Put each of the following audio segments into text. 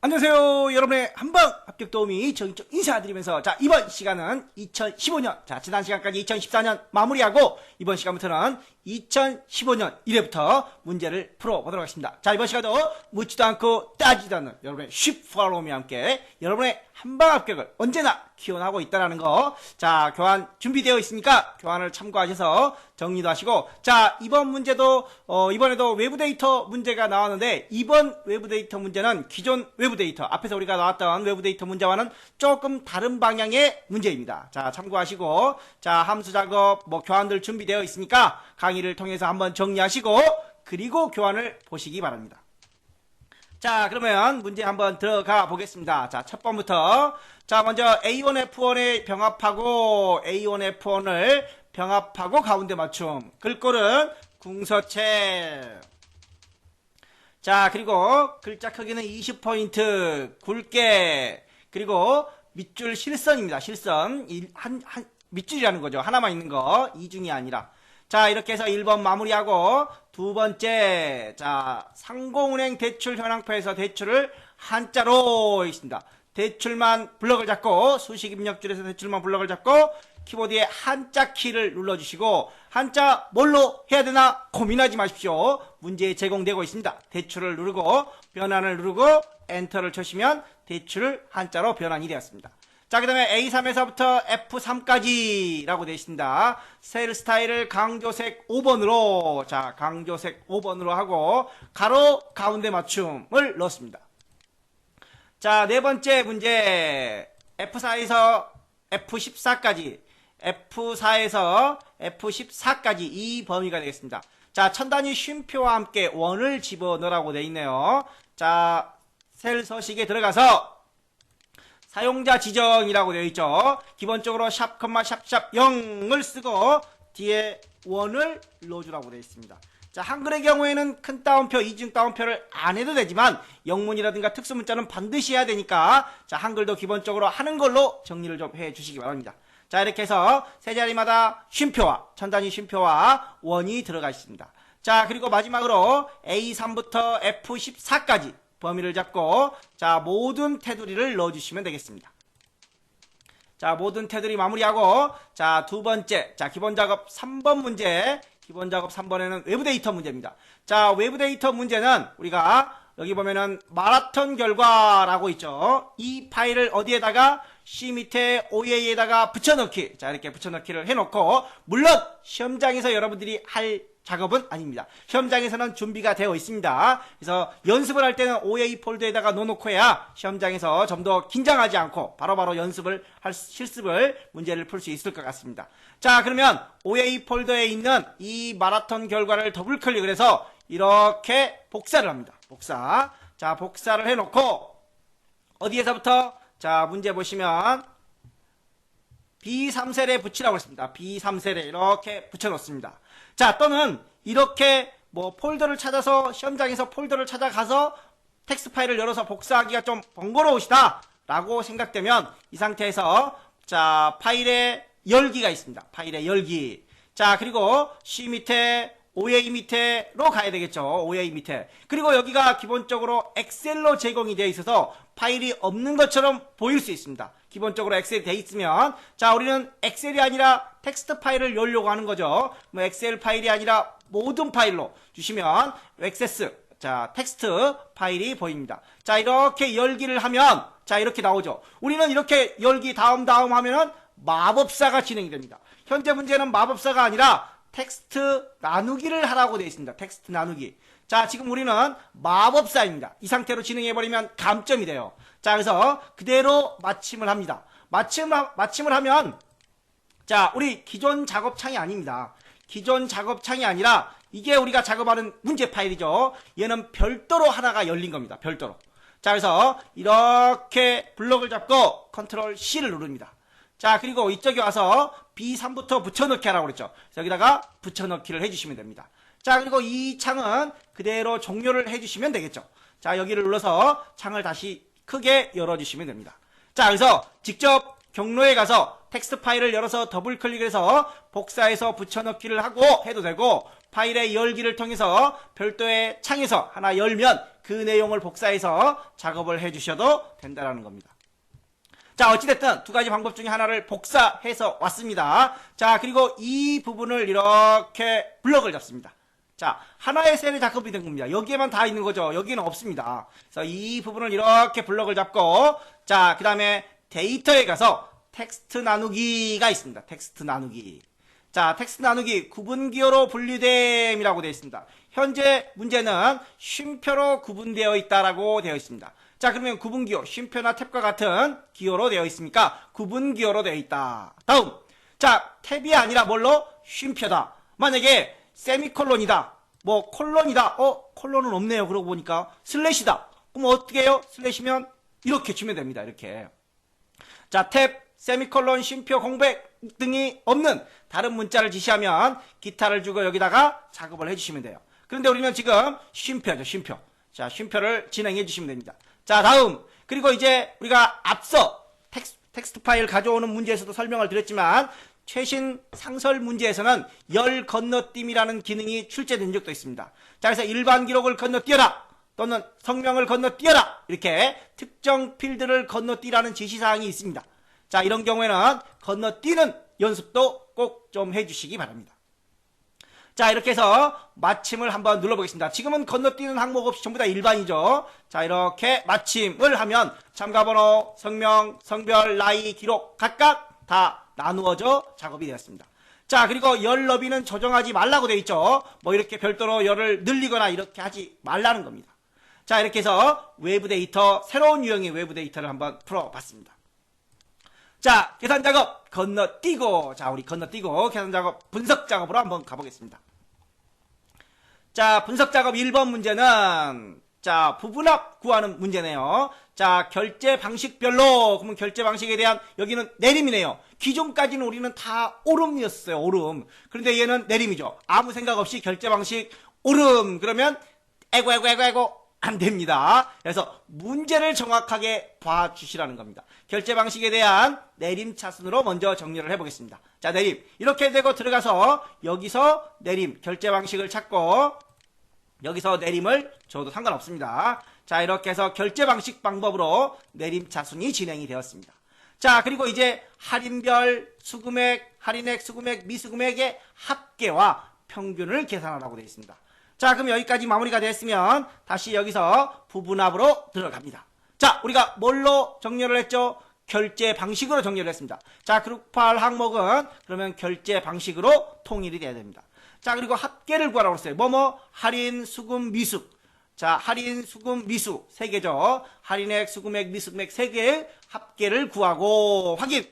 안녕하세요. 여러분의 한방 합격 도우미 정인적 인사드리면서 이번 시간은 2015년 지난 시간까지 2014년 마무리하고 이번 시간부터는 2015년 1회부터 문제를 풀어보도록 하겠습니다. 이번 시간도 묻지도 않고 따지지도 않는 여러분의 쉽 팔로우와 함께 여러분의 한방 합격을 언제나 기원하고 있다는 거. 교환 준비되어 있으니까 교환을 참고하셔서 정리도 하시고, 이번 문제도 이번에도 외부 데이터 문제가 나왔는데, 이번 외부 데이터 문제는 기존 외부 데이터, 앞에서 우리가 나왔던 외부 데이터 문제와는 조금 다른 방향의 문제입니다. 참고하시고, 함수 작업 교환들 준비되어 있으니까 강의를 통해서 한번 정리하시고 그리고 교환을 보시기 바랍니다. 그러면 문제 한번 들어가 보겠습니다. 첫 번부터. 먼저 A1F1의 병합하고 A1F1을 병합하고 가운데 맞춤. 글꼴은 궁서체. 그리고 글자 크기는 20포인트. 굵게. 그리고 밑줄 실선입니다. 실선. 밑줄이라는 거죠. 하나만 있는 거. 이중이 아니라. 이렇게 해서 1번 마무리하고, 두 번째, 상공은행 대출 현황표에서 대출을 한자로 있습니다. 대출만 블럭을 잡고, 수식 입력줄에서 대출만 블럭을 잡고, 키보드에 한자 키를 눌러주시고, 한자 뭘로 해야 되나 고민하지 마십시오. 문제에 제공되고 있습니다. 대출을 누르고, 변환을 누르고, 엔터를 쳐시면 대출을 한자로 변환이 되었습니다. 그 다음에 A3에서부터 F3까지 라고 되어 있습니다. 셀 스타일을 강조색 5번으로, 강조색 5번으로 하고, 가로 가운데 맞춤을 넣었습니다. 네 번째 문제. F4에서 F14까지, F4에서 F14까지 이 범위가 되겠습니다. 천 단위 쉼표와 함께 원을 집어넣으라고 되어 있네요. 셀 서식에 들어가서 사용자 지정이라고 되어 있죠. 기본적으로 샵, 샵 0을 쓰고 뒤에 원을 넣어주라고 되어 있습니다. 한글의 경우에는 큰 따옴표, 이중 따옴표를 안 해도 되지만 영문이라든가 특수문자는 반드시 해야 되니까 한글도 기본적으로 하는 걸로 정리를 좀 해주시기 바랍니다. 이렇게 해서 세 자리마다 쉼표와 천단위 쉼표와 원이 들어가 있습니다. 그리고 마지막으로 A3부터 F14까지 범위를 잡고 모든 테두리를 넣어주시면 되겠습니다. 모든 테두리 마무리하고 두 번째 기본작업 3번 문제. 기본작업 3번에는 외부 데이터 문제입니다. 외부 데이터 문제는 우리가 여기 보면은 마라톤 결과라고 있죠. 이 파일을 어디에다가 C 밑에 OA에다가 붙여넣기. 이렇게 붙여넣기를 해놓고, 물론 시험장에서 여러분들이 할 작업은 아닙니다. 시험장에서는 준비가 되어 있습니다. 그래서 연습을 할 때는 OA 폴더에다가 넣어놓고 해야 시험장에서 좀 더 긴장하지 않고 바로바로 실습을 문제를 풀 수 있을 것 같습니다. 그러면 OA 폴더에 있는 이 마라톤 결과를 더블 클릭을 해서 이렇게 복사를 합니다. 복사를 해놓고 어디에서부터 문제 보시면 B3셀에 붙이라고 했습니다. B3셀에 이렇게 붙여놓습니다. 또는 이렇게 폴더를 찾아서 시험장에서 폴더를 찾아가서 텍스트 파일을 열어서 복사하기가 좀 번거로우시다 라고 생각되면 이 상태에서 파일에 열기가 있습니다. 파일에 열기. 그리고 C 밑에 OA 밑에로 가야 되겠죠. OA 밑에. 그리고 여기가 기본적으로 엑셀로 제공이 되어 있어서 파일이 없는 것처럼 보일 수 있습니다. 기본적으로 엑셀이 되어 있으면 우리는 엑셀이 아니라 텍스트 파일을 열려고 하는 거죠. 엑셀 파일이 아니라 모든 파일로 주시면 액세스 텍스트 파일이 보입니다. 이렇게 열기를 하면 이렇게 나오죠. 우리는 이렇게 열기 다음 하면은 마법사가 진행이 됩니다. 현재 문제는 마법사가 아니라 텍스트 나누기를 하라고 되어 있습니다. 텍스트 나누기. 지금 우리는 마법사입니다. 이 상태로 진행해버리면 감점이 돼요. 그래서 그대로 마침을 합니다. 마침을 하면, 우리 기존 작업창이 아닙니다. 기존 작업창이 아니라, 이게 우리가 작업하는 문제 파일이죠. 얘는 별도로 하나가 열린 겁니다. 별도로. 그래서 이렇게 블럭을 잡고 컨트롤 C를 누릅니다. 그리고 이쪽에 와서 B3부터 붙여넣기 하라고 그랬죠. 그래서 여기다가 붙여넣기를 해주시면 됩니다. 그리고 이 창은 그대로 종료를 해주시면 되겠죠. 여기를 눌러서 창을 다시 크게 열어주시면 됩니다. 그래서 직접 경로에 가서 텍스트 파일을 열어서 더블 클릭해서 복사해서 붙여넣기를 하고 해도 되고, 파일의 열기를 통해서 별도의 창에서 하나 열면 그 내용을 복사해서 작업을 해주셔도 된다는 겁니다. 자, 어찌됐든 두 가지 방법 중에 하나를 복사해서 왔습니다. 자, 그리고 이 부분을 이렇게 블럭을 잡습니다. 자, 하나의 셀이 작업이 된 겁니다. 여기에만 다 있는 거죠. 여기는 없습니다. 그래서 이 부분을 이렇게 블럭을 잡고, 자, 그 다음에 데이터에 가서 텍스트 나누기가 있습니다. 텍스트 나누기. 자, 텍스트 나누기 구분기호로 분류됨이라고 되어 있습니다. 현재 문제는 쉼표로 구분되어 있다라고 되어 있습니다. 자, 그러면 구분기호, 쉼표나 탭과 같은 기호로 되어 있으니까 구분기호로 되어 있다. 다음. 자, 탭이 아니라 뭘로? 쉼표다. 만약에 세미콜론이다. 뭐 콜론이다. 콜론은 없네요. 그러고 보니까 슬래시다. 그럼 어떻게 해요? 슬래시면 이렇게 주면 됩니다. 이렇게. 자, 탭, 세미콜론, 쉼표, 공백 등이 없는 다른 문자를 지시하면 기타를 주고 여기다가 작업을 해주시면 돼요. 그런데 우리는 지금 쉼표죠. 쉼표. 자, 쉼표를 진행해 주시면 됩니다. 자, 다음. 그리고 이제 우리가 앞서 텍스트 파일 가져오는 문제에서도 설명을 드렸지만 최신 상설 문제에서는 열 건너뛰기라는 기능이 출제된 적도 있습니다. 자, 그래서 일반 기록을 건너뛰어라 또는 성명을 건너뛰어라 이렇게 특정 필드를 건너뛰라는 지시사항이 있습니다. 자, 이런 경우에는 건너뛰는 연습도 꼭 좀 해주시기 바랍니다. 자, 이렇게 해서 마침을 한번 눌러보겠습니다. 지금은 건너뛰는 항목 없이 전부 다 일반이죠. 자, 이렇게 마침을 하면 참가번호, 성명, 성별, 나이, 기록 각각 다 나누어져 작업이 되었습니다. 자, 그리고 열 너비는 조정하지 말라고 되어 있죠. 뭐 이렇게 별도로 열을 늘리거나 이렇게 하지 말라는 겁니다. 자, 이렇게 해서 외부 데이터, 새로운 유형의 외부 데이터를 한번 풀어봤습니다. 자, 계산 작업 건너뛰고, 자, 우리 건너뛰고 계산 작업 분석 작업으로 한번 가보겠습니다. 자, 분석 작업 1번 문제는 자, 부분합 구하는 문제네요. 자, 결제 방식별로, 그러면 결제 방식에 대한 여기는 내림이네요. 기존까지는 우리는 다 오름이었어요. 오름. 그런데 얘는 내림이죠. 아무 생각 없이 결제 방식 오름. 그러면 에고 안 됩니다. 그래서 문제를 정확하게 봐주시라는 겁니다. 결제 방식에 대한 내림 차순으로 먼저 정리를 해보겠습니다. 자, 내림. 이렇게 되고 들어가서 여기서 내림, 결제 방식을 찾고 여기서 내림을 줘도 상관없습니다. 자, 이렇게 해서 결제 방식 방법으로 내림 차순이 진행이 되었습니다. 자, 그리고 이제 할인별, 수금액, 할인액, 수금액, 미수금액의 합계와 평균을 계산하라고 되어 있습니다. 자, 그럼 여기까지 마무리가 됐으면 다시 여기서 부분합으로 들어갑니다. 자, 우리가 뭘로 정렬을 했죠? 결제 방식으로 정렬을 했습니다. 자, 그룹할 항목은 그러면 결제 방식으로 통일이 돼야 됩니다. 자, 그리고 합계를 구하라고 했어요. 할인, 수금, 미수. 자, 할인, 수금, 미수 3개죠. 할인액, 수금액, 미수금액 3개의 합계를 구하고 확인.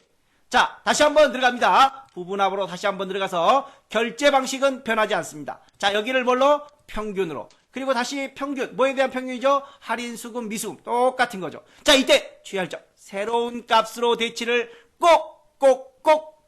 자, 다시 한번 들어갑니다. 부분합으로 다시 한번 들어가서 결제 방식은 변하지 않습니다. 자, 여기를 뭘로? 평균으로. 그리고 다시 평균. 뭐에 대한 평균이죠? 할인, 수금, 미수금. 똑같은 거죠. 자, 이때 주의할 점. 새로운 값으로 대치를 꼭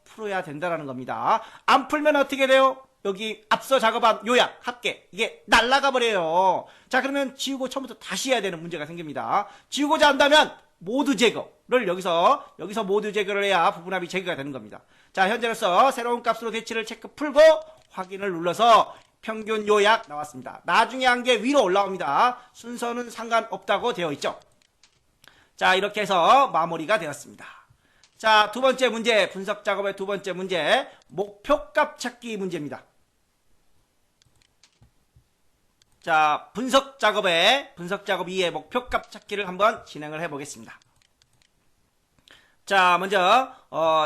풀어야 된다는 겁니다. 안 풀면 어떻게 돼요? 여기 앞서 작업한 요약, 합계 이게 날아가 버려요. 자, 그러면 지우고 처음부터 다시 해야 되는 문제가 생깁니다. 지우고자 한다면 모두 제거를 여기서 모두 제거를 해야 부분합이 제거가 되는 겁니다. 자, 현재로서 새로운 값으로 대치를 체크 풀고 확인을 눌러서 평균 요약 나왔습니다. 나중에 한 개 위로 올라옵니다. 순서는 상관없다고 되어 있죠. 자, 이렇게 해서 마무리가 되었습니다. 자, 두 번째 문제, 분석 작업의 두 번째 문제, 목표값 찾기 문제입니다. 자, 분석 작업 2의 목표값 찾기를 한번 진행을 해보겠습니다. 자, 먼저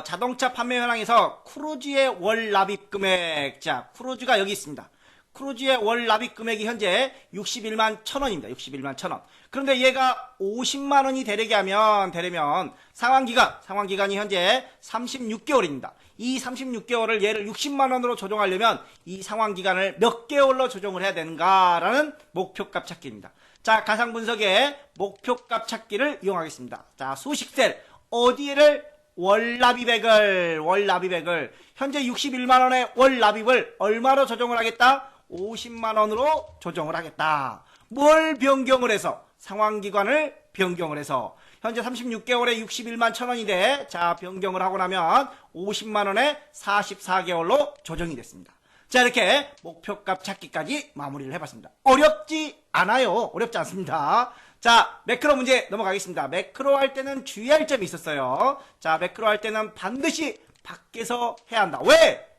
자동차 판매 현황에서 크루즈의 월 납입 금액. 자, 크루즈가 여기 있습니다. 크루즈의 월 납입 금액이 현재 61만 1,000원입니다. 61만 1,000원. 그런데 얘가 50만 원이 되려면 상환기간이 현재 36개월입니다. 이 36개월을 얘를 60만 원으로 조정하려면 이 상환기간을 몇 개월로 조정을 해야 되는가라는 목표값 찾기입니다. 자, 가상분석의 목표값 찾기를 이용하겠습니다. 자, 수식셀 어디를 월 납입액을 현재 61만 원의 월 납입을 얼마로 조정을 하겠다? 50만 원으로 조정을 하겠다. 뭘 변경을 해서? 상환기간을 변경을 해서 현재 36개월에 61만 1,000원인데 자, 변경을 하고 나면 50만 원에 44개월로 조정이 됐습니다. 자, 이렇게 목표값 찾기까지 마무리를 해봤습니다. 어렵지 않아요. 어렵지 않습니다. 자, 매크로 문제 넘어가겠습니다. 매크로 할 때는 주의할 점이 있었어요. 자, 매크로 할 때는 반드시 밖에서 해야 한다.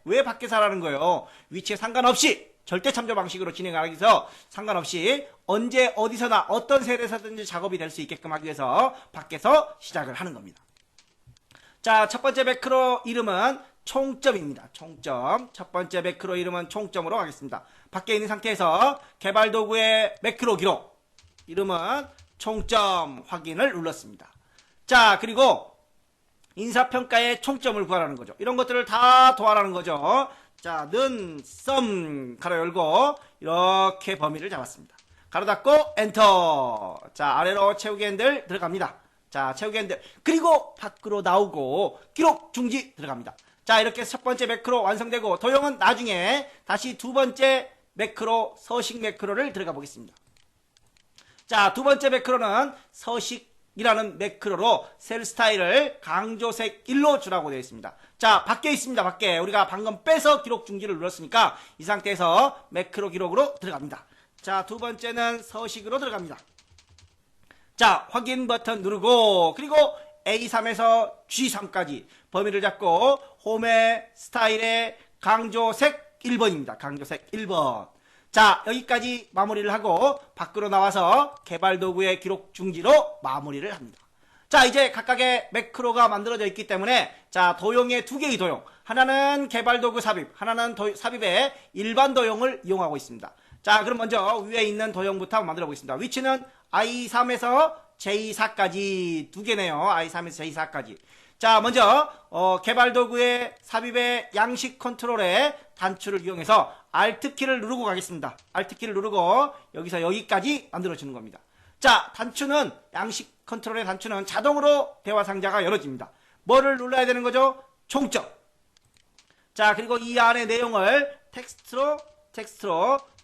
왜 밖에서 하라는 거예요? 위치에 상관없이 절대 참조 방식으로 진행하기 위해서 상관없이 언제 어디서나 어떤 셀에서든지 작업이 될 수 있게끔 하기 위해서 밖에서 시작을 하는 겁니다. 자, 첫 번째 매크로 이름은 총점입니다. 총점. 첫 번째 매크로 이름은 총점으로 하겠습니다. 밖에 있는 상태에서 개발 도구의 매크로 기록. 이름은 총점 확인을 눌렀습니다. 자, 그리고 인사평가의 총점을 구하라는 거죠. 이런 것들을 다 도와라는 거죠. 자, 는, 썸, 가로 열고, 이렇게 범위를 잡았습니다. 가로 닫고, 엔터. 자, 아래로 채우기 핸들 들어갑니다. 자, 채우기 핸들. 그리고 밖으로 나오고, 기록 중지 들어갑니다. 자, 이렇게 첫 번째 매크로 완성되고, 도형은 나중에 다시 두 번째 매크로, 서식 매크로를 들어가 보겠습니다. 자, 두 번째 매크로는 서식이라는 매크로로 셀 스타일을 강조색 1로 주라고 되어 있습니다. 자, 밖에 있습니다. 밖에. 우리가 방금 빼서 기록 중지를 눌렀으니까 이 상태에서 매크로 기록으로 들어갑니다. 자, 두 번째는 서식으로 들어갑니다. 자, 확인 버튼 누르고, 그리고 A3에서 G3까지 범위를 잡고 홈의 스타일의 강조색 1번입니다. 강조색 1번. 자, 여기까지 마무리를 하고 밖으로 나와서 개발 도구의 기록 중지로 마무리를 합니다. 자, 이제 각각의 매크로가 만들어져 있기 때문에 자, 도형의 두 개의 도형. 하나는 개발 도구 삽입, 하나는 삽입의 일반 도형을 이용하고 있습니다. 자, 그럼 먼저 위에 있는 도형부터 만들어 보겠습니다. 위치는 I3에서 J4까지 두 개네요. I3에서 J4까지. 자, 먼저 개발 도구의 삽입의 양식 컨트롤의 단추를 이용해서 Alt키를 누르고 가겠습니다. Alt키를 누르고 여기서 여기까지 만들어주는 겁니다. 자, 단추는 양식 컨트롤의 단추는 자동으로 대화 상자가 열어집니다. 뭐를 눌러야 되는 거죠? 총점. 자, 그리고 이 안의 내용을 텍스트로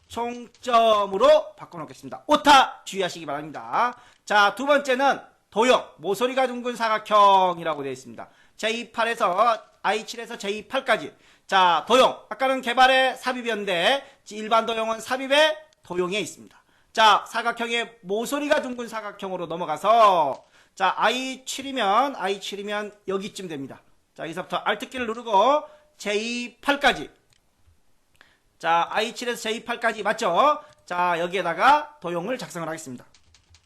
총점으로 바꿔놓겠습니다. 오타 주의하시기 바랍니다. 자, 두 번째는 도형, 모서리가 둥근 사각형이라고 되어 있습니다. J8에서 I7에서 J8까지. 자, 도형. 아까는 개발의 삽입이었는데 일반 도형은 삽입의 도형에 있습니다. 자, 사각형의 모서리가 둥근 사각형으로 넘어가서 자, I7이면 여기쯤 됩니다. 자, 여기서부터 Alt키를 누르고 J8까지. 자, I7에서 J8까지 맞죠? 자, 여기에다가 도형을 작성을 하겠습니다.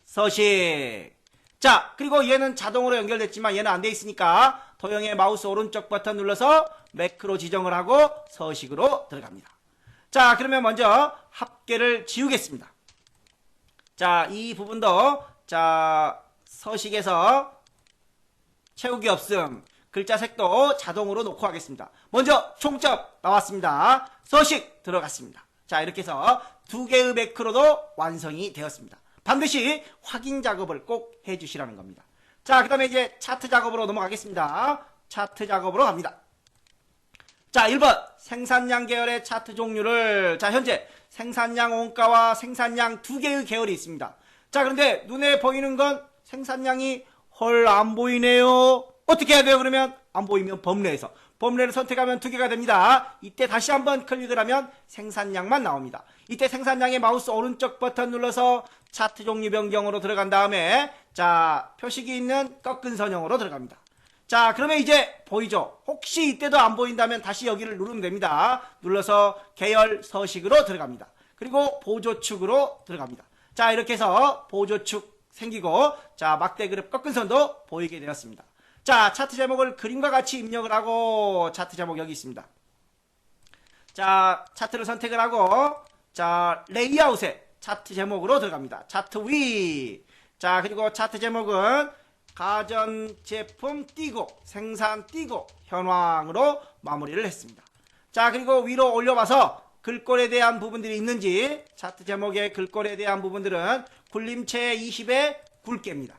서식. 자, 그리고 얘는 자동으로 연결됐지만 얘는 안 돼 있으니까 도형의 마우스 오른쪽 버튼 눌러서 매크로 지정을 하고 서식으로 들어갑니다. 자, 그러면 먼저 합계를 지우겠습니다. 자, 이 부분도 자, 서식에서 채우기 없음. 글자 색도 자동으로 놓고 하겠습니다. 먼저 총점 나왔습니다. 서식 들어갔습니다. 자, 이렇게 해서 두 개의 매크로도 완성이 되었습니다. 반드시 확인 작업을 꼭 해주시라는 겁니다. 자, 그 다음에 이제 차트 작업으로 넘어가겠습니다. 차트 작업으로 갑니다. 자, 1번 생산량 계열의 차트 종류를 자, 현재 생산량 원가와 생산량 두 개의 계열이 있습니다. 자, 그런데 눈에 보이는 건 생산량이 헐 안 보이네요. 어떻게 해야 돼요? 그러면 안 보이면 범례를 선택하면 두 개가 됩니다. 이때 다시 한번 클릭을 하면 생산량만 나옵니다. 이때 생산량의 마우스 오른쪽 버튼 눌러서 차트 종류 변경으로 들어간 다음에 자, 표식이 있는 꺾은 선형으로 들어갑니다. 자, 그러면 이제 보이죠? 혹시 이때도 안 보인다면 다시 여기를 누르면 됩니다. 눌러서 계열 서식으로 들어갑니다. 그리고 보조축으로 들어갑니다. 자, 이렇게 해서 보조축 생기고 자, 막대 그룹 꺾은 선도 보이게 되었습니다. 자, 차트 제목을 그림과 같이 입력을 하고 차트 제목 여기 있습니다. 자, 차트를 선택을 하고 자, 레이아웃에 차트 제목으로 들어갑니다. 차트 위. 자, 그리고 차트 제목은 가전제품 띄고 생산 띄고 현황으로 마무리를 했습니다. 자, 그리고 위로 올려봐서 글꼴에 대한 부분들이 있는지 차트 제목의 글꼴에 대한 부분들은 굴림체 20의 굵게입니다.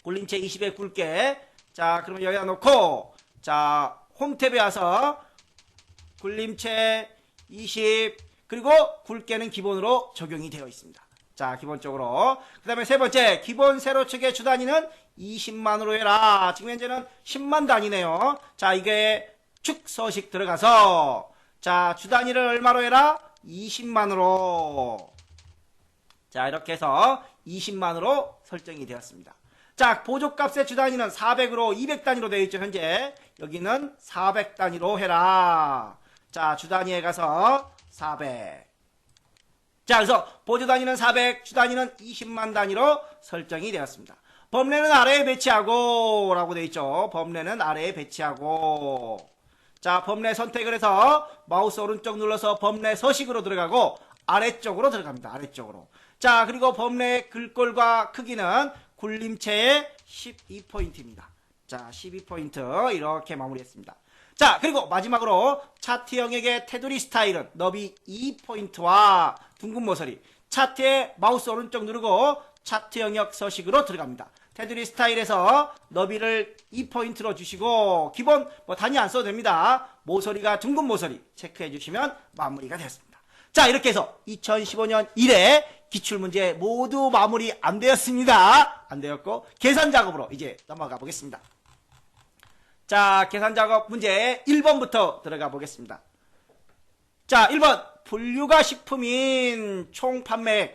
굴림체 20의 굵게. 자, 그러면 여기다 놓고 자, 홈탭에 와서 굴림체 20 그리고 굵게는 기본으로 적용이 되어 있습니다. 자, 기본적으로. 그 다음에 세 번째, 기본 세로축의 주 단위는 20만으로 해라. 지금 현재는 10만 단위네요. 자, 이게 축 서식 들어가서 자, 주 단위를 얼마로 해라? 20만으로. 자, 이렇게 해서 20만으로 설정이 되었습니다. 자, 보조값의 주 단위는 400으로 200단위로 되어 있죠, 현재. 여기는 400단위로 해라. 자, 주 단위에 가서 400. 자, 그래서 보조 단위는 400, 주 단위는 20만 단위로 설정이 되었습니다. 범례는 아래에 배치하고 라고 되어 있죠. 범례는 아래에 배치하고. 자, 범례 선택을 해서 마우스 오른쪽 눌러서 범례 서식으로 들어가고 아래쪽으로 들어갑니다. 아래쪽으로. 자, 그리고 범례의 글꼴과 크기는 굴림체의 12포인트입니다. 자, 12포인트 이렇게 마무리했습니다. 자, 그리고 마지막으로 차트 영역의 테두리 스타일은 너비 2포인트와 둥근 모서리. 차트에 마우스 오른쪽 누르고 차트 영역 서식으로 들어갑니다. 테두리 스타일에서 너비를 2포인트로 주시고 기본 단위 안 써도 됩니다. 모서리가 둥근 모서리 체크해 주시면 마무리가 되었습니다. 자, 이렇게 해서 2015년 1회 기출문제 모두 마무리 안 되었습니다. 안 되었고 계산 작업으로 이제 넘어가 보겠습니다. 자, 계산 작업 문제 1번부터 들어가 보겠습니다. 자, 1번 분류가 식품인 총 판매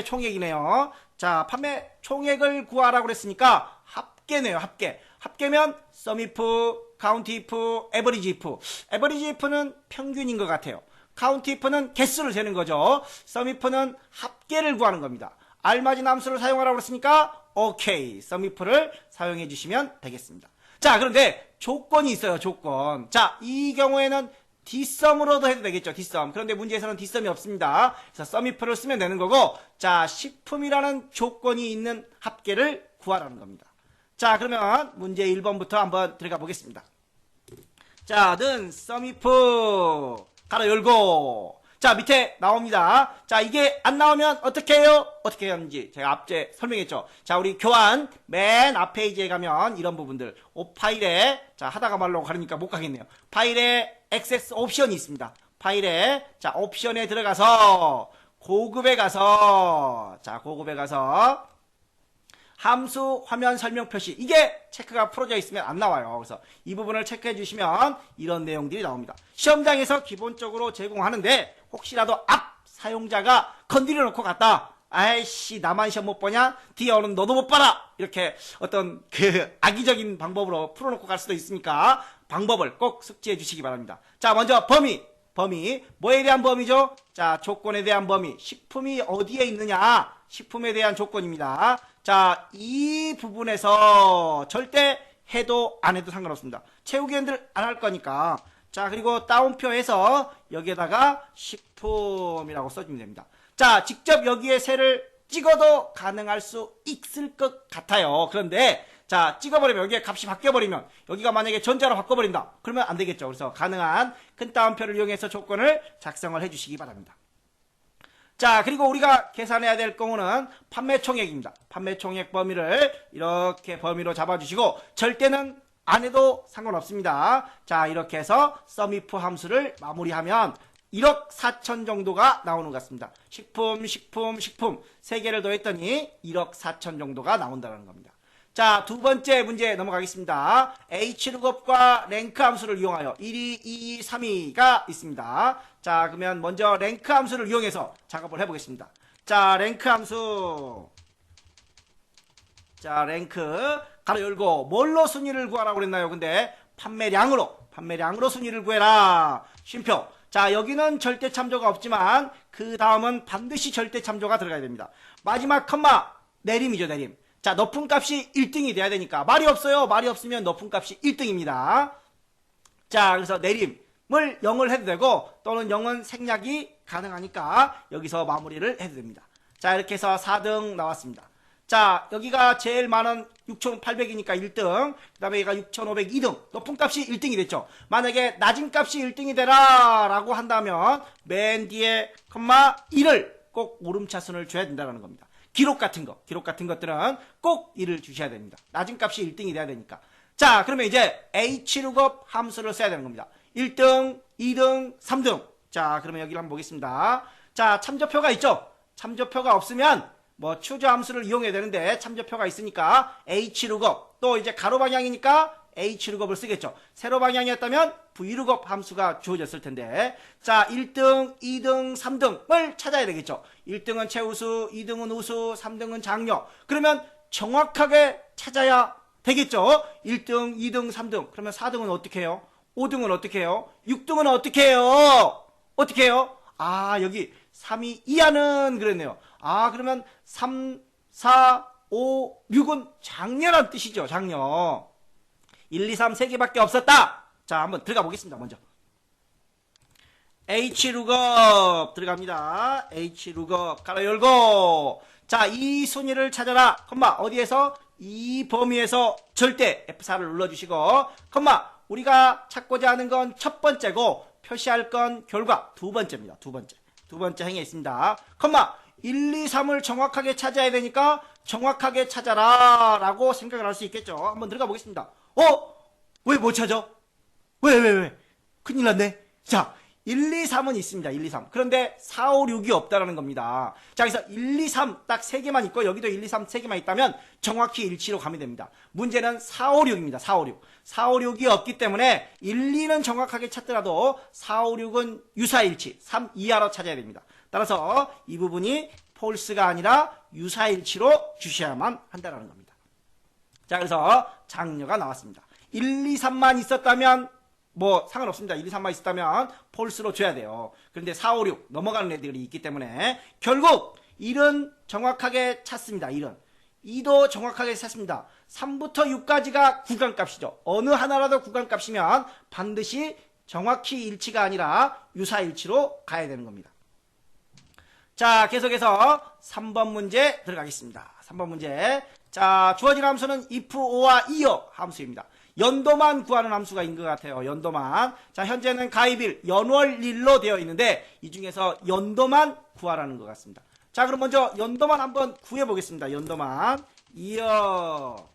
총액이네요. 자, 판매 총액을 구하라고 그랬으니까 합계네요. 합계면 썸이프, 카운트이프, 에버리지이프. 에버리지이프는 평균인 것 같아요. 카운트이프는 개수를 세는 거죠. 썸이프는 합계를 구하는 겁니다. 알맞은 함수를 사용하라고 그랬으니까 오케이. 썸이프를 사용해 주시면 되겠습니다. 자, 그런데 조건이 있어요. 조건. 자, 이 경우에는 뒷섬으로도 해도 되겠죠. 뒷섬. 그런데 문제에서는 뒷섬이 없습니다. 그래서 썸이프를 쓰면 되는 거고, 자, 식품이라는 조건이 있는 합계를 구하라는 겁니다. 자, 그러면 문제 1번부터 한번 들어가 보겠습니다. 자, 는 썸이프 가로 열고. 자, 밑에 나옵니다. 자, 이게 안 나오면 어떻게 해요? 어떻게 해야 하는지 제가 앞제 설명했죠. 자, 우리 교환 맨 앞 페이지에 가면 이런 부분들 파일에, 자, 하다가 말라고 가려니까 못 가겠네요. 파일에 액세스 옵션이 있습니다. 파일에, 자, 옵션에 들어가서 고급에 가서, 자, 고급에 가서 함수 화면 설명 표시, 이게 체크가 풀어져 있으면 안 나와요. 그래서 이 부분을 체크해 주시면 이런 내용들이 나옵니다. 시험장에서 기본적으로 제공하는데 혹시라도 앞 사용자가 건드려 놓고 갔다, 아이씨 나만 시험 못 보냐, 뒤에 오는 너도 못 봐라, 이렇게 어떤 그 악의적인 방법으로 풀어놓고 갈 수도 있으니까 방법을 꼭 숙지해 주시기 바랍니다. 자, 먼저 범위 뭐에 대한 범위죠? 자, 조건에 대한 범위, 식품이 어디에 있느냐, 식품에 대한 조건입니다. 자, 이 부분에서 절대 해도 안 해도 상관없습니다. 채우기엔들 안 할 거니까. 자, 그리고 따옴표에서 여기에다가 식품이라고 써주면 됩니다. 자, 직접 여기에 세를 찍어도 가능할 수 있을 것 같아요. 그런데 자, 찍어버리면 여기에 값이 바뀌어버리면, 여기가 만약에 전자로 바꿔버린다 그러면 안 되겠죠. 그래서 가능한 큰 따옴표를 이용해서 조건을 작성을 해주시기 바랍니다. 자, 그리고 우리가 계산해야 될 경우는 판매 총액입니다. 판매 총액 범위를 이렇게 범위로 잡아주시고 절대는 안 해도 상관없습니다. 자, 이렇게 해서 썸이프 함수를 마무리하면 1억 4천 정도가 나오는 것 같습니다. 식품 세 개를 더했더니 1억 4천 정도가 나온다는 겁니다. 자, 두 번째 문제 넘어가겠습니다. H룩업과 랭크 함수를 이용하여 1위, 2위, 3위가 있습니다. 자, 그러면 먼저 랭크 함수를 이용해서 작업을 해보겠습니다. 자, 랭크 함수. 자, 랭크 가로 열고 뭘로 순위를 구하라고 그랬나요? 근데 판매량으로 순위를 구해라. 쉼표. 자, 여기는 절대 참조가 없지만 그 다음은 반드시 절대 참조가 들어가야 됩니다. 마지막 컴마 내림이죠, 내림. 자, 높은 값이 1등이 돼야 되니까 말이 없어요. 말이 없으면 높은 값이 1등입니다. 자, 그래서 내림을 0을 해도 되고 또는 0은 생략이 가능하니까 여기서 마무리를 해도 됩니다. 자, 이렇게 해서 4등 나왔습니다. 자, 여기가 제일 많은 6,800이니까 1등, 그 다음에 얘가 6,500 2등, 높은 값이 1등이 됐죠. 만약에 낮은 값이 1등이 되라 라고 한다면 맨 뒤에 컴마 1을 꼭 오름차순을 줘야 된다는 겁니다. 기록 같은 것들은 꼭 1을 주셔야 됩니다. 낮은 값이 1등이 돼야 되니까. 자, 그러면 이제 H룩업 함수를 써야 되는 겁니다. 1등, 2등, 3등. 자, 그러면 여기를 한번 보겠습니다. 자, 참조표가 있죠? 참조표가 없으면 추저 함수를 이용해야 되는데 참조표가 있으니까 H룩업, 또 이제 가로 방향이니까 H룩업을 쓰겠죠. 세로 방향이었다면 V룩업 함수가 주어졌을 텐데, 자, 1등, 2등, 3등을 찾아야 되겠죠. 1등은 최우수, 2등은 우수, 3등은 장려. 그러면 정확하게 찾아야 되겠죠. 1등, 2등, 3등. 그러면 4등은 어떻게 해요? 5등은 어떻게 해요? 6등은 어떻게 해요? 어떻게 해요? 아, 여기 3위 이하는 그랬네요. 아, 그러면 3, 4, 5, 6은 장려란 뜻이죠. 장려. 1, 2, 3 3개밖에 없었다. 자, 한번 들어가 보겠습니다. 먼저 H룩업 들어갑니다. H룩업 가로 열고, 자, 이 순위를 찾아라. 컴마 어디에서? 이 범위에서 절대 F4를 눌러주시고, 컴마 우리가 찾고자 하는 건 첫 번째고 표시할 건 결과 두 번째입니다. 두 번째 행에 있습니다. 컴마 1, 2, 3을 정확하게 찾아야 되니까 정확하게 찾아라 라고 생각을 할 수 있겠죠. 한번 들어가 보겠습니다. 왜 못 찾아? 왜? 큰일 났네. 자, 1, 2, 3은 있습니다. 1, 2, 3. 그런데 4, 5, 6이 없다라는 겁니다. 자, 그래서 1, 2, 3 딱 3개만 있고 여기도 1, 2, 3 3개만 있다면 정확히 일치로 가면 됩니다. 문제는 4, 5, 6입니다. 4, 5, 6. 4, 5, 6이 없기 때문에 1, 2는 정확하게 찾더라도 4, 5, 6은 유사일치, 3 이하로 찾아야 됩니다. 따라서 이 부분이 폴스가 아니라 유사일치로 주셔야만 한다는 겁니다. 자, 그래서 장려가 나왔습니다. 1, 2, 3만 있었다면 뭐 상관없습니다. 1, 2, 3만 있었다면 폴스로 줘야 돼요. 그런데 4, 5, 6 넘어가는 애들이 있기 때문에 결국 1은 정확하게 찾습니다. 1은 2도 정확하게 찾습니다. 3부터 6까지가 구간값이죠. 어느 하나라도 구간값이면 반드시 정확히 일치가 아니라 유사일치로 가야 되는 겁니다. 자, 계속해서 3번 문제 들어가겠습니다. 3번 문제. 자, 주어진 함수는 if, or와 이어 함수입니다. 연도만 구하는 함수가 있는 것 같아요. 연도만. 자, 현재는 가입일, 연월일로 되어 있는데 이 중에서 연도만 구하라는 것 같습니다. 자, 그럼 먼저 연도만 한번 구해보겠습니다. 연도만. 이어.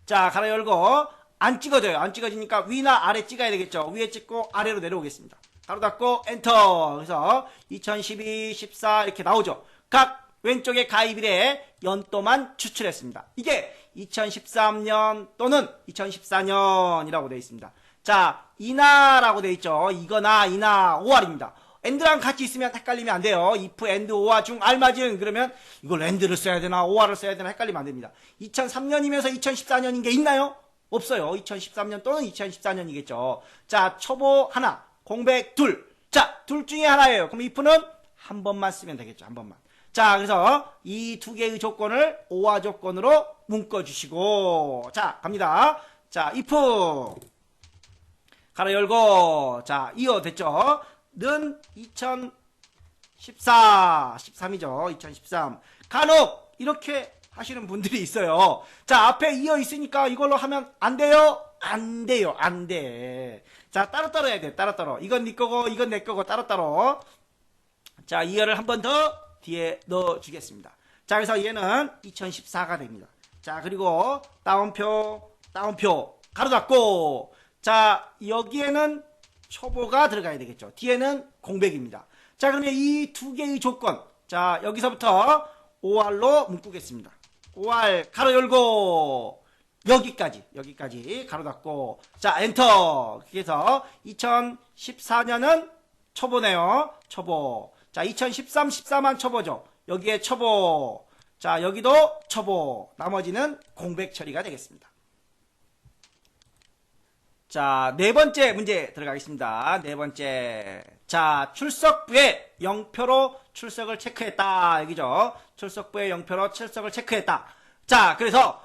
자, 가로 열고 안 찍어져요. 안 찍어지니까 위나 아래 찍어야 되겠죠. 위에 찍고 아래로 내려오겠습니다. 가로 닫고 엔터. 그래서 2012, 14 이렇게 나오죠. 각 왼쪽에 가입일에 연도만 추출했습니다. 이게 2013년 또는 2014년이라고 되어 있습니다. 자, 이나라고 되어 있죠. 이거나 이나 5월입니다. and랑 같이 있으면 헷갈리면 안 돼요. if, and, or 중 알맞은 그러면 이걸 and를 써야 되나 5월을 써야 되나 헷갈리면 안 됩니다. 2003년이면서 2014년인 게 있나요? 없어요. 2013년 또는 2014년이겠죠. 자, 초보 하나, 공백 둘. 자, 둘 중에 하나예요. 그럼 if는 한 번만 쓰면 되겠죠. 한 번만. 자, 그래서 이 두 개의 조건을 오화 조건으로 묶어주시고, 자, 갑니다. 자, if 가로 열고, 자, 이어 됐죠? 는 2014, 13이죠. 2013. 간혹 이렇게 하시는 분들이 있어요. 자, 앞에 이어 있으니까 이걸로 하면 안 돼요? 안 돼요. 안 돼. 자, 따로따로 해야 돼. 따로따로. 이건 네 거고, 이건 내 거고, 따로따로. 자, 이어를 한 번 더 뒤에 넣어주겠습니다. 자, 그래서 얘는 2014가 됩니다. 자, 그리고 다운표, 가로 닫고. 자, 여기에는 초보가 들어가야 되겠죠. 뒤에는 공백입니다. 자, 그러면 이 두 개의 조건. 자, 여기서부터 5R로 묶겠습니다. 5R 가로 열고 여기까지 가로 닫고. 자, 엔터. 그래서 2014년은 초보네요. 초보. 자, 2013, 14만 초보죠. 여기에 초보. 자, 여기도 초보. 나머지는 공백 처리가 되겠습니다. 자, 네 번째 문제 들어가겠습니다. 네 번째. 자, 출석부에 0표로 출석을 체크했다. 여기죠. 출석부에 0표로 출석을 체크했다. 자, 그래서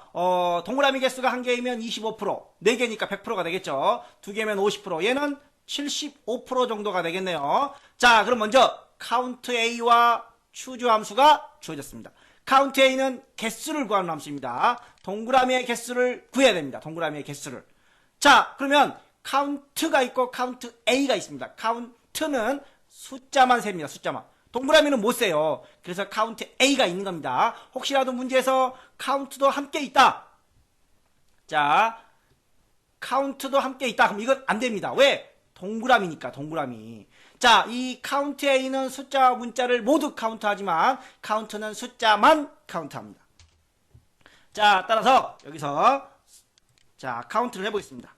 동그라미 개수가 한 개이면 25%, 4개니까 100%가 되겠죠. 2개면 50%, 얘는 75% 정도가 되겠네요. 자, 그럼 먼저 count A와 choose 함수가 주어졌습니다. count A는 개수를 구하는 함수입니다. 동그라미의 개수를 구해야 됩니다. 동그라미의 개수를. 자, 그러면 count가 있고 count A가 있습니다. count는 숫자만 셉니다. 숫자만. 동그라미는 못 세요. 그래서 count A가 있는 겁니다. 혹시라도 문제에서 count도 함께 있다. 자, count도 함께 있다. 그럼 이건 안 됩니다. 왜? 동그라미니까, 동그라미. 자, 이 count A는 숫자와 문자를 모두 카운트하지만 count는 숫자만 카운트합니다. 자, 따라서 여기서 자, 카운트를 해보겠습니다.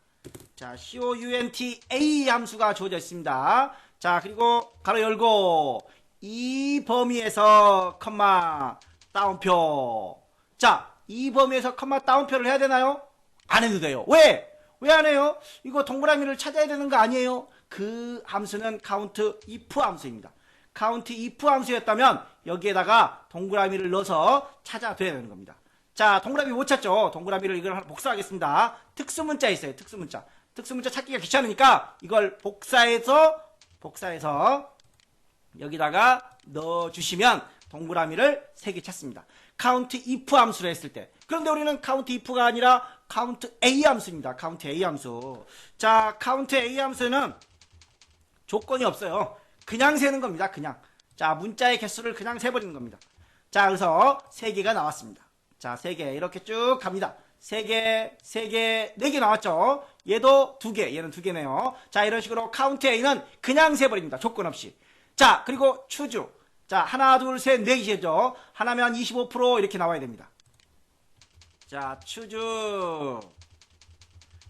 자, count a 함수가 주어져 있습니다. 자, 그리고 가로 열고 이 범위에서 컴마 다운표. 자, 이 범위에서 컴마 다운표를 해야 되나요? 안 해도 돼요. 왜? 왜 안 해요? 이거 동그라미를 찾아야 되는 거 아니에요? 그 함수는 count if 함수입니다. count if 함수였다면 여기에다가 동그라미를 넣어서 찾아둬야 되는 겁니다. 자, 동그라미 못 찾죠? 동그라미를 이걸 하나 복사하겠습니다. 특수문자 있어요. 특수문자. 특수문자 찾기가 귀찮으니까 이걸 복사해서 여기다가 넣어주시면 동그라미를 3개 찾습니다. count if 함수로 했을 때. 그런데 우리는 count if가 아니라 count a 함수입니다. count a 함수. 자, count a 함수는 조건이 없어요. 그냥 세는 겁니다. 그냥. 자, 문자의 개수를 그냥 세버리는 겁니다. 자, 그래서 3개가 나왔습니다. 자, 3개 이렇게 쭉 갑니다. 3개, 3개, 4개 나왔죠? 얘도 2개, 얘는 2개네요. 자, 이런 식으로 count a는 그냥 세버립니다. 조건 없이. 자, 그리고 choose. 자, 하나, 둘, 셋, 4개죠? 하나면 25% 이렇게 나와야 됩니다. 자, choose.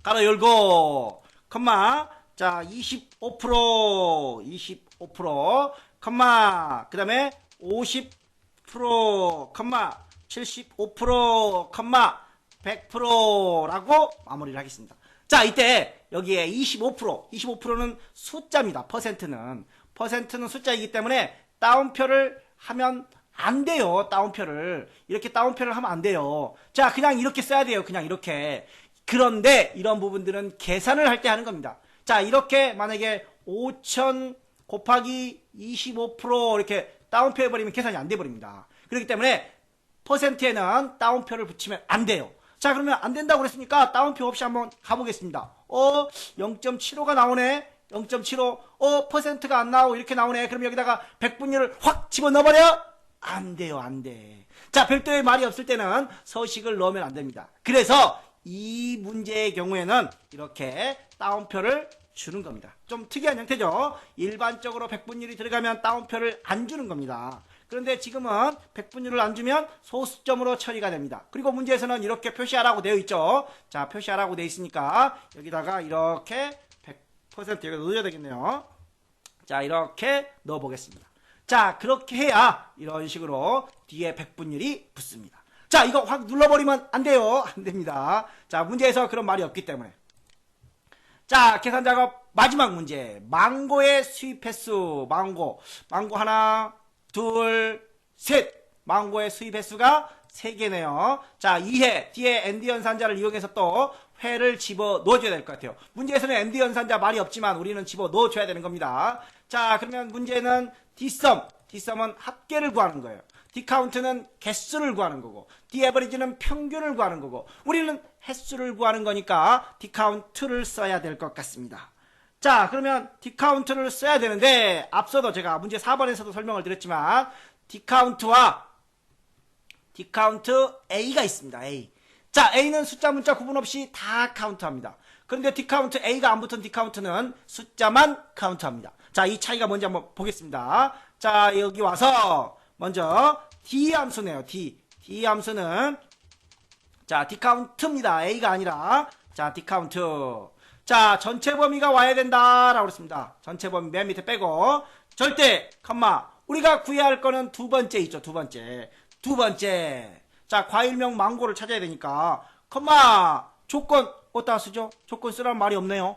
가로 열고, 컴마. 자, 25%, 컴마. 그 다음에 50%, 컴마. 75%, 컴마. 100%라고 마무리를 하겠습니다. 자, 이때 여기에 25%는 숫자입니다. 퍼센트는 숫자이기 때문에 다운표를 하면 안 돼요. 다운표를. 이렇게 다운표를 하면 안 돼요. 자, 그냥 이렇게 써야 돼요. 그냥 이렇게. 그런데 이런 부분들은 계산을 할 때 하는 겁니다. 자, 이렇게 만약에 5,000 곱하기 25% 이렇게 다운표 해버리면 계산이 안 돼버립니다. 그렇기 때문에 퍼센트에는 다운표를 붙이면 안 돼요. 자, 그러면 안 된다고 그랬으니까 다운표 없이 한번 가보겠습니다. 0.75가 나오네. 0.75. 퍼센트가 안 나오고 이렇게 나오네. 그럼 여기다가 백분율을 확 집어넣어버려? 안 돼요, 안 돼. 자, 별도의 말이 없을 때는 서식을 넣으면 안 됩니다. 그래서 이 문제의 경우에는 이렇게 다운표를 주는 겁니다. 좀 특이한 형태죠. 일반적으로 백분율이 들어가면 다운표를 안 주는 겁니다. 그런데 지금은 백분율을 안 주면 소수점으로 처리가 됩니다. 그리고 문제에서는 이렇게 표시하라고 되어 있죠. 자, 표시하라고 되어 있으니까 여기다가 이렇게 100% 여기다 넣어야 되겠네요. 자, 이렇게 넣어 보겠습니다. 자, 그렇게 해야 이런 식으로 뒤에 백분율이 붙습니다. 자, 이거 확 눌러버리면 안 돼요. 안 됩니다. 자, 문제에서 그런 말이 없기 때문에. 자, 계산 작업 마지막 문제. 망고의 수입 횟수. 망고 하나, 둘, 셋. 망고의 수입 횟수가 3개네요. 자, 2회. 뒤에 엔드 연산자를 이용해서 또 회를 집어 넣어줘야 될 것 같아요. 문제에서는 엔드 연산자 말이 없지만 우리는 집어 넣어줘야 되는 겁니다. 자, 그러면 문제는 D썸은 합계를 구하는 거예요. D카운트는 개수를 구하는 거고, D에버리지는 평균을 구하는 거고, 우리는 횟수를 구하는 거니까 D카운트를 써야 될 것 같습니다. 자, 그러면 D카운트를 써야 되는데, 앞서도 제가 문제 4번에서도 설명을 드렸지만, D카운트 A가 있습니다. A. 자, A는 숫자, 문자 구분 없이 다 카운트합니다. 그런데 D카운트 A가 안 붙은 D카운트는 숫자만 카운트합니다. 자, 이 차이가 뭔지 한번 보겠습니다. 자, 여기 와서 먼저 D 함수네요. D 함수는 자, D카운트입니다. A가 아니라 자, D카운트. 자, 전체 범위가 와야 된다라고 그랬습니다. 전체 범위 맨 밑에 빼고 절대 컴마. 우리가 구해야 할 거는 두 번째 있죠. 두 번째. 자, 과일명 망고를 찾아야 되니까 컴마. 조건 어디다 쓰죠? 조건 쓰라는 말이 없네요.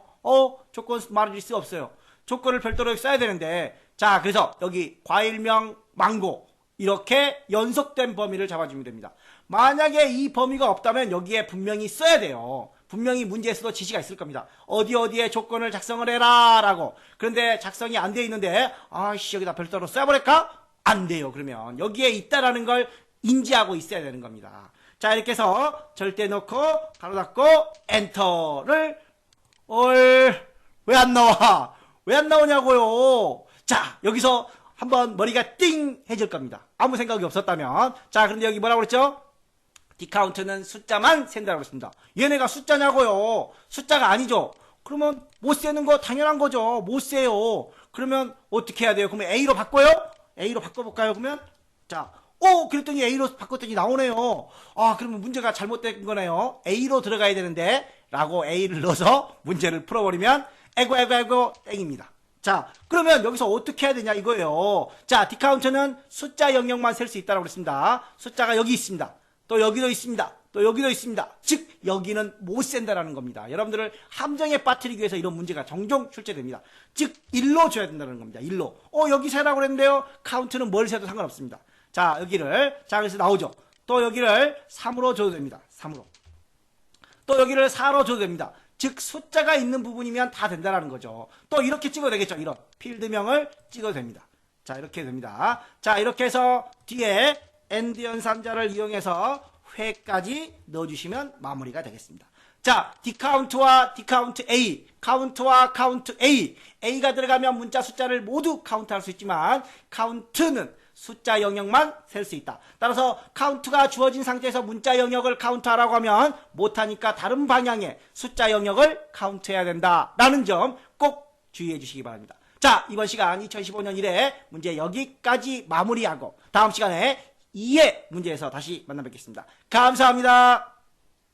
조건 말을 쓸 수 없어요. 조건을 별도로 써야 되는데, 자, 그래서 여기 과일명 망고 이렇게 연속된 범위를 잡아주면 됩니다. 만약에 이 범위가 없다면 여기에 분명히 써야 돼요. 분명히 문제에서도 지시가 있을 겁니다. 어디에 조건을 작성을 해라 라고. 그런데 작성이 안 돼 있는데 아이씨 여기다 별도로 써버릴까? 안 돼요. 그러면 여기에 있다라는 걸 인지하고 있어야 되는 겁니다. 자, 이렇게 해서 절대 넣고 가로 닫고 엔터를 왜 안 나와? 왜 안 나오냐고요. 자, 여기서 한번 머리가 띵 해질 겁니다. 아무 생각이 없었다면. 자, 그런데 여기 뭐라고 그랬죠? D카운트는 숫자만 센다고 그랬습니다. 얘네가 숫자냐고요. 숫자가 아니죠. 그러면 못 세는 거 당연한 거죠. 못 세요. 그러면 어떻게 해야 돼요? 그러면 A로 바꿔요? A로 바꿔볼까요? 그러면 자, 그랬더니 A로 바꿨더니 나오네요. 그러면 문제가 잘못된 거네요. A로 들어가야 되는데 라고 A를 넣어서 문제를 풀어버리면 에고 땡입니다. 자, 그러면 여기서 어떻게 해야 되냐 이거예요. 자, 디카운트는 숫자 영역만 셀 수 있다고 그랬습니다. 숫자가 여기 있습니다. 또 여기도 있습니다. 또 여기도 있습니다. 즉 여기는 못 센다라는 겁니다. 여러분들을 함정에 빠뜨리기 위해서 이런 문제가 종종 출제됩니다. 즉 1로 줘야 된다는 겁니다. 1로. 여기 세라고 그랬는데요. 카운트는 뭘 세도 상관없습니다. 자, 여기를 그래서 나오죠. 또 여기를 3으로 줘도 됩니다. 3으로. 또 여기를 4로 줘도 됩니다. 즉 숫자가 있는 부분이면 다 된다라는 거죠. 또 이렇게 찍어도 되겠죠. 이런 필드명을 찍어도 됩니다. 자, 이렇게 됩니다. 자, 이렇게 해서 뒤에 AND 연산자를 이용해서 회까지 넣어주시면 마무리가 되겠습니다. 자, 디카운트와 디카운트 A, 카운트와 카운트 A. A가 들어가면 문자 숫자를 모두 카운트할 수 있지만 카운트는 숫자 영역만 셀 수 있다. 따라서 카운트가 주어진 상태에서 문자 영역을 카운트하라고 하면 못하니까 다른 방향의 숫자 영역을 카운트해야 된다라는 점 꼭 주의해 주시기 바랍니다. 자, 이번 시간 2015년 1회 문제 여기까지 마무리하고 다음 시간에 2회 문제에서 다시 만나 뵙겠습니다. 감사합니다.